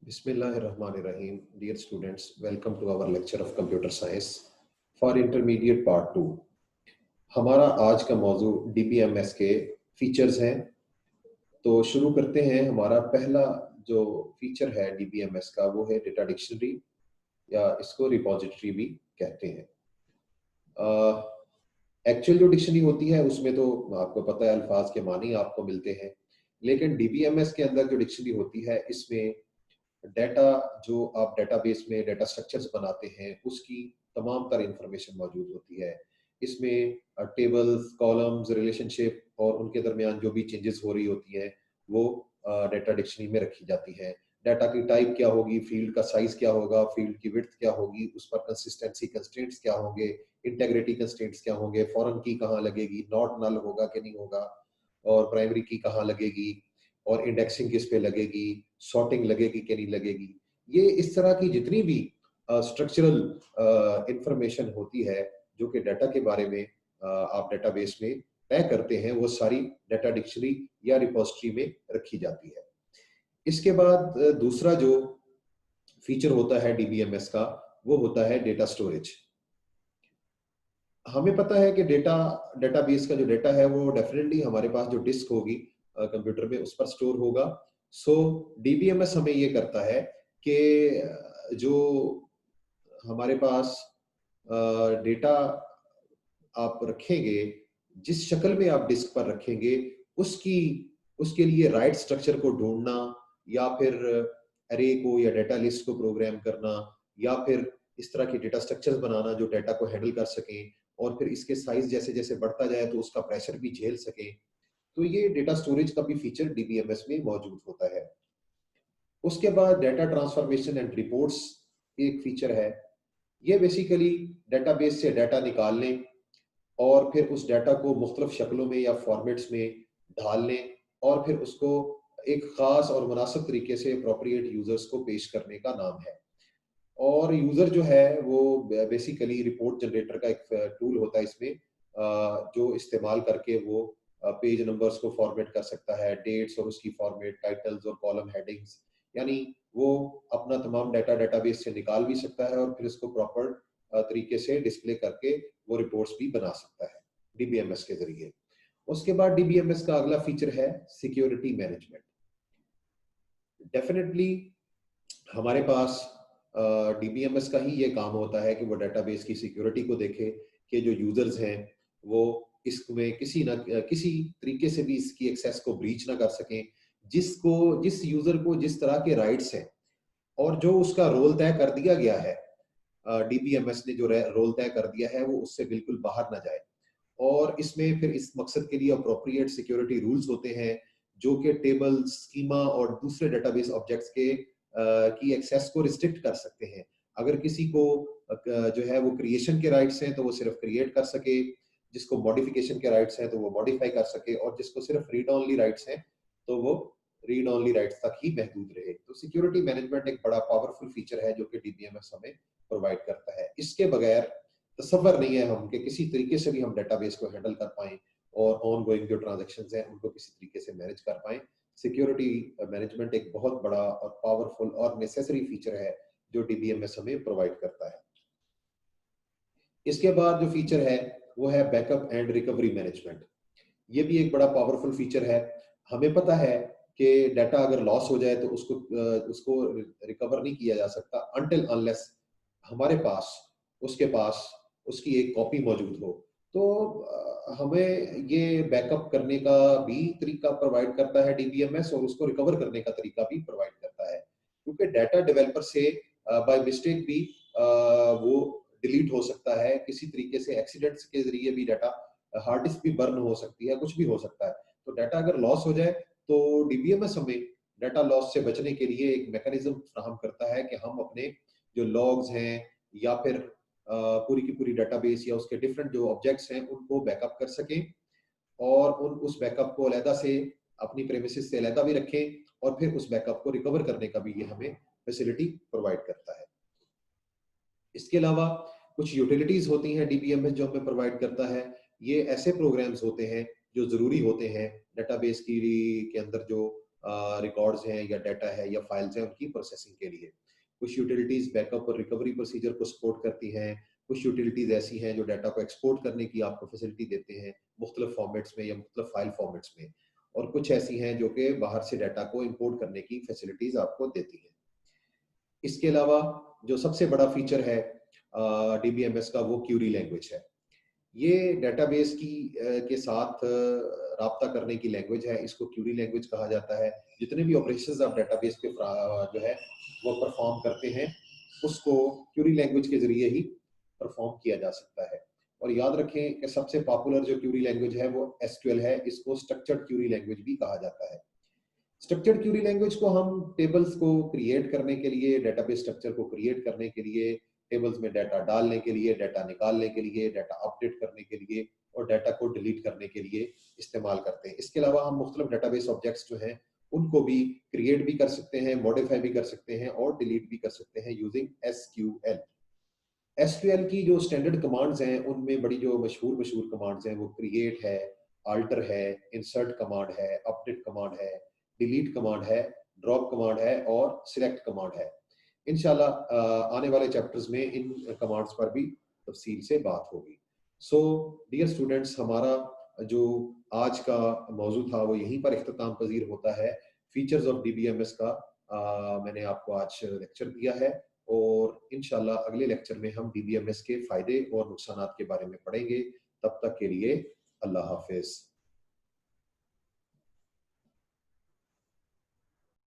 Bismillahirrahmanirrahim. Dear students, welcome to our lecture of Computer Science for Intermediate Part 2. हमारा आज का मौजू DBMS के फीचर्स हैं। तो शुरू करते हैं। हमारा पहला जो फीचर है DBMS का वो है डेटा डिक्शनरी या इसको रिपोजिटरी भी कहते हैं। एक्चुअल जो डिक्शनरी होती है उसमें तो आपको पता है अल्फाज के मानी आपको मिलते हैं, लेकिन DBMS के अंदर जो डिक्शनरी होती है इसमें डाटा जो आप डेटाबेस में डाटा स्ट्रक्चर्स बनाते हैं उसकी तमाम तर इंफॉर्मेशन मौजूद होती है। इसमें टेबल्स, कॉलम्स, रिलेशनशिप और उनके दरमियान जो भी चेंजेस हो रही होती हैं वो डाटा डिक्शनरी में रखी जाती है। डाटा की टाइप क्या होगी, फील्ड का साइज क्या होगा, फील्ड की विड्थ क्या होगी, उस पर कंसिस्टेंसी कंस्ट्रेंट्स क्या होंगे, इंटेग्रिटी कंस्ट्रेंट्स क्या होंगे, फॉरेन की कहाँ लगेगी, नॉट नल होगा कि नहीं होगा, और प्राइमरी की कहाँ लगेगी, और इंडेक्सिंग किस पे लगेगी, सॉर्टिंग लगेगी कि नहीं लगेगी। ये इस तरह की जितनी भी स्ट्रक्चरल इंफॉर्मेशन होती है जो कि डाटा के बारे में आप डेटाबेस में तय करते हैं, वो सारी डाटा डिक्शनरी या रिपोजिटरी में रखी जाती है। इसके बाद दूसरा जो फीचर होता है DBMS का वो होता है डेटा स्टोरेज। हमें पता है कि डेटाबेस का जो डाटा है वो डेफिनेटली हमारे पास जो डिस्क होगी कंप्यूटर में उस पर स्टोर होगा। सो DBMS हमें ये करता है कि जो हमारे पास डेटा आप रखेंगे, जिस शक्ल में आप डिस्क पर रखेंगे उसकी उसके लिए राइट स्ट्रक्चर को ढूंढना, या फिर अरे को या डेटा लिस्ट को प्रोग्राम करना, या फिर इस तरह के डेटा स्ट्रक्चर्स बनाना जो डेटा को हैंडल कर सकें और फिर इसके साइज जैसे जैसे बढ़ता जाए तो उसका प्रेशर भी झेल सके। तो ये डेटा स्टोरेज का भी फीचर DBMS में मौजूद होता है। उसके बाद डेटा ट्रांसफॉर्मेशन एंड रिपोर्ट्स एक फीचर है। ये बेसिकली डेटाबेस से डाटा निकालने और फिर उस डाटा को मुख्तलिफ शक्लों में या फॉर्मेट्स में ढालने और फिर उसको एक खास और मुनासिब तरीके से अप्रोप्रिएट यूजर्स को पेश करने का नाम है। और यूजर जो है वो बेसिकली रिपोर्ट जनरेटर का एक टूल होता है इसमें, जो इस्तेमाल करके वो पेज नंबर्स को फॉर्मेट कर सकता है, डेट्स और उसकी फॉर्मेट, टाइटल्स और कॉलम हेडिंग्स, यानी वो अपना तमाम डाटा डेटाबेस से निकाल भी सकता है और फिर इसको प्रॉपर तरीके से डिस्प्ले करके वो रिपोर्ट्स भी बना सकता है DBMS के जरिए। उसके बाद DBMS का अगला फीचर है सिक्योरिटी मैनेजमेंट। डेफिनेटली हमारे पास DBMS का ही ये काम होता है कि वो डेटाबेस की सिक्योरिटी को देखे कि जो यूजर्स हैं वो इसमें किसी तरीके से भी इसकी एक्सेस को ब्रीच ना कर सकें। जिस यूजर को जिस तरह के राइट्स हैं और जो उसका रोल तय कर दिया गया है, DBMS ने जो रोल तय कर दिया है वो उससे बिल्कुल बाहर ना जाए। और इसमें फिर इस मकसद के लिए अप्रोप्रिएट सिक्योरिटी रूल्स होते हैं जो कि टेबल, स्कीमा और दूसरे डेटाबेस ऑब्जेक्ट्स के की एक्सेस को रिस्ट्रिक्ट कर सकते हैं। अगर किसी को जो है वो क्रिएशन के राइट्स हैं तो वो सिर्फ क्रिएट कर सके, जिसको मॉडिफिकेशन के राइट्स हैं तो वो मॉडिफाई कर सके, और जिसको सिर्फ रीड ओनली राइट्स हैं तो वो रीड ओनली राइट्स तक ही महदूद रहे। तो सिक्योरिटी मैनेजमेंट एक बड़ा पावरफुल फीचर है जो कि DBMS हमें प्रोवाइड करता है। इसके बगैर तसव्वुर नहीं है हम कि किसी तरीके से भी हम डेटाबेस को हैंडल कर पाएं और ऑन गोइंग जो ट्रांजैक्शंस हैं उनको किसी तरीके से मैनेज कर पाएं। सिक्योरिटी मैनेजमेंट एक बहुत बड़ा और पावरफुल और नेसेसरी फीचर है जो DBMS हमें प्रोवाइड करता है। इसके बाद जो फीचर है वो है बैकअप एंड रिकवरी मैनेजमेंट। ये भी एक बड़ा पावरफुल फीचर है। हमें पता है कि डाटा अगर लॉस हो जाए तो उसको रिकवर नहीं किया जा सकता अनटिल अनलेस हमारे पास उसके पास उसकी एक कॉपी मौजूद हो। तो हमें ये बैकअप करने का भी तरीका प्रोवाइड करता है DBMS, और उसको रिकवर करने का तरीका भी प्रोवाइड करता है, क्योंकि डाटा डेवलपर से बाय मिस्टेक भी वो डिलीट हो सकता है, किसी तरीके से एक्सीडेंट्स के जरिए भी डाटा, हार्ड डिस्क भी बर्न हो सकती है, कुछ भी हो सकता है। तो डाटा अगर लॉस हो जाए तो DBMS हमें डाटा लॉस से बचने के लिए एक मैकेनिज्म फराहम करता है कि हम अपने जो लॉग्स हैं या फिर पूरी की पूरी डेटाबेस या उसके डिफरेंट जो ऑब्जेक्ट्स हैं उनको बैकअप कर सकें, और उस बैकअप को अलहदा से अपनी प्रेमिसेस से अलहदा भी रखें, और फिर उस बैकअप को रिकवर करने का भी ये हमें फैसिलिटी प्रोवाइड करता है। इसके अलावा कुछ यूटिलिटीज होती हैं DBMS जो हमें प्रोवाइड करता है। ये ऐसे प्रोग्राम्स होते हैं जो जरूरी होते हैं डेटाबेस के अंदर जो रिकॉर्ड्स हैं या डाटा है या फाइल्स हैं उनकी प्रोसेसिंग के लिए। कुछ यूटिलिटीज बैकअप और रिकवरी प्रोसीजर को सपोर्ट करती हैं, कुछ यूटिलिटीज ऐसी हैं जो डाटा को एक्सपोर्ट करने की आपको फैसिलिटी देते हैं मुख्तलिफ फॉर्मेट्स में या मुख्तलिफ फाइल फॉर्मेट्स में, और कुछ ऐसी हैं जो कि बाहर से डाटा को इंपोर्ट करने की फैसिलिटीज आपको देती हैं। इसके अलावा जो सबसे बड़ा फीचर है डीबीएमएस का, वो क्यूरी लैंग्वेज है। ये डेटाबेस के साथ राब्ता करने की लैंग्वेज है, इसको क्यूरी लैंग्वेज कहा जाता है। जितने भी ऑपरेशंस आप डेटाबेस पे जो है वो परफॉर्म करते हैं, उसको क्यूरी लैंग्वेज के जरिए ही परफॉर्म किया जा सकता है। और याद रखें कि सबसे पॉपुलर जो क्यूरी लैंग्वेज है वो एसक्यूएल है, इसको स्ट्रक्चर्ड क्यूरी लैंग्वेज भी कहा जाता है। स्ट्रक्चर्ड क्यूरी लैंग्वेज को हम टेबल्स को क्रिएट करने के लिए, डेटाबेस स्ट्रक्चर को क्रिएट करने के लिए, टेबल्स में डाटा डालने के लिए, डाटा निकालने के लिए, डाटा अपडेट करने के लिए और डाटा को डिलीट करने के लिए इस्तेमाल करते हैं। इसके अलावा हम मुख्तलिफ डेटाबेस ऑब्जेक्ट्स जो हैं उनको भी क्रिएट भी कर सकते हैं, मॉडिफाई भी कर सकते हैं और डिलीट भी कर सकते हैं यूजिंग एसक्यूएल। एसक्यूएल की जो स्टैंडर्ड कमांड्स हैं उनमें बड़ी जो मशहूर मशहूर कमांड्स हैं वो क्रिएट है, अल्टर है, इंसर्ट कमांड है, अपडेट कमांड है, डिलीट कमांड है, ड्रॉप कमांड है और सिलेक्ट कमांड है। इंशाल्लाह आने वाले चैप्टर्स में इन कमांड्स पर भी तफसील से बात होगी। सो डियर स्टूडेंट्स, हमारा जो आज का मौजू था वो यहीं पर इख्तिताम पजीर होता है। फीचर्स ऑफ डीबीएमएस का मैंने आपको आज लेक्चर दिया है और इंशाल्लाह अगले लेक्चर में हम डीबीएमएस के फायदे और नुकसानात के बारे में पढ़ेंगे। तब तक के लिए अल्लाह हाफिज।